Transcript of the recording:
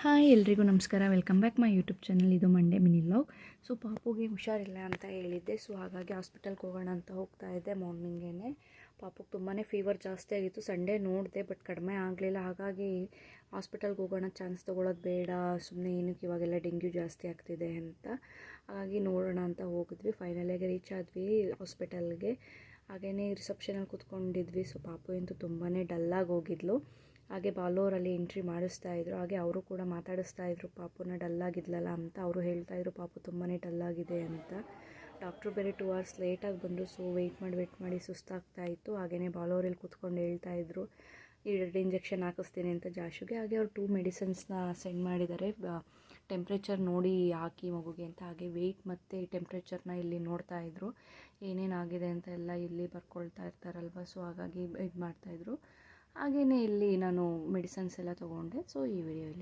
Hi ಎಲ್ರಿಗೂ ನಮಸ್ಕಾರ. Welcome back my YouTube channel. ಇದು ಮಂಡೇ ಮಿನಿ ವ್ಲಾಗ್. ಸೊ ಪಾಪುಗೆ ಹುಷಾರಿಲ್ಲ ಅಂತ ಹೇಳಿದ್ದೆ. ಸೊ ಹಾಗಾಗಿ ಹಾಸ್ಪಿಟಲ್ಗೆ ಹೋಗೋಣ ಅಂತ ಹೋಗ್ತಾ ಇದ್ದೆ ಮಾರ್ನಿಂಗೇ. ಪಾಪುಗೆ ತುಂಬಾ ಫೀವರ್ ಜಾಸ್ತಿ ಆಗಿತ್ತು. ಸಂಡೇ ನೋಡಿದೆ ಬಟ್ ಕಡಿಮೆ ಆಗಲಿಲ್ಲ. ಹಾಗಾಗಿ ಹಾಸ್ಪಿಟಲ್ಗೆ ಹೋಗೋಣ, ಚಾನ್ಸ್ ತೊಗೊಳೋದು ಬೇಡ, ಸುಮ್ಮನೆ ಏನಕ್ಕೆ ಇವಾಗೆಲ್ಲ ಡೆಂಗ್ಯೂ ಜಾಸ್ತಿ ಆಗ್ತಿದೆ ಅಂತ. ಹಾಗಾಗಿ ನೋಡೋಣ ಅಂತ ಹೋಗಿದ್ವಿ. ಫೈನಲಾಗಿ ರೀಚ್ ಆದ್ವಿ ಹಾಸ್ಪಿಟಲ್ಗೆ. ಹಾಗೆಯೇ ರಿಸೆಪ್ಷನಲ್ಲಿ ಕೂತ್ಕೊಂಡಿದ್ವಿ. ಸೊ ಪಾಪು ಅಂತೂ ತುಂಬಾ ಡಲ್ಲಾಗಿ ಹೋಗಿದ್ಲು. ಹಾಗೆ ಬಾಲೋರಲ್ಲಿ ಎಂಟ್ರಿ ಮಾಡಿಸ್ತಾಯಿದ್ರು. ಹಾಗೆ ಅವರು ಕೂಡ ಮಾತಾಡಿಸ್ತಾಯಿದ್ರು, ಪಾಪುನ ಡಲ್ಲಾಗಿದ್ಲಲ್ಲ ಅಂತ. ಅವರು ಹೇಳ್ತಾಯಿದ್ರು ಪಾಪು ತುಂಬಾ ಡಲ್ಲಾಗಿದೆ ಅಂತ. ಡಾಕ್ಟ್ರು ಬೇರೆ 2 hours ಲೇಟಾಗಿ ಬಂದರು. ಸೊ ವೆಯ್ಟ್ ಮಾಡಿ ಸುಸ್ತಾಗ್ತಾಯಿತ್ತು. ಹಾಗೆಯೇ ಬಾಲೋರಲ್ಲಿ ಕೂತ್ಕೊಂಡು ಹೇಳ್ತಾಯಿದ್ರು, 2 ಇಂಜೆಕ್ಷನ್ ಹಾಕಿಸ್ತೀನಿ ಅಂತ ಜಾಶುಗೆ. ಹಾಗೆ ಅವ್ರು 2 ಮೆಡಿಸಿನ್ಸ್ನ ಸೆಂಡ್ ಮಾಡಿದ್ದಾರೆ, ಟೆಂಪ್ರೇಚರ್ ನೋಡಿ ಹಾಕಿ ಮಗುಗೆ ಅಂತ. ಹಾಗೆ ವೆಯ್ಟ್ ಮತ್ತು ಟೆಂಪ್ರೇಚರ್ನ ಇಲ್ಲಿ ನೋಡ್ತಾಯಿದ್ರು, ಏನೇನಾಗಿದೆ ಅಂತ ಎಲ್ಲ ಇಲ್ಲಿ ಬರ್ಕೊಳ್ತಾ ಇರ್ತಾರಲ್ವ. ಸೊ ಹಾಗಾಗಿ ಇದು ಮಾಡ್ತಾಯಿದ್ರು. ಹಾಗೆಯೇ ಇಲ್ಲಿ ನಾನು ಮೆಡಿಸನ್ಸ್ ಎಲ್ಲ ತೊಗೊಂಡೆ. ಸೊ ಈ ವಿಡಿಯೋಲಿ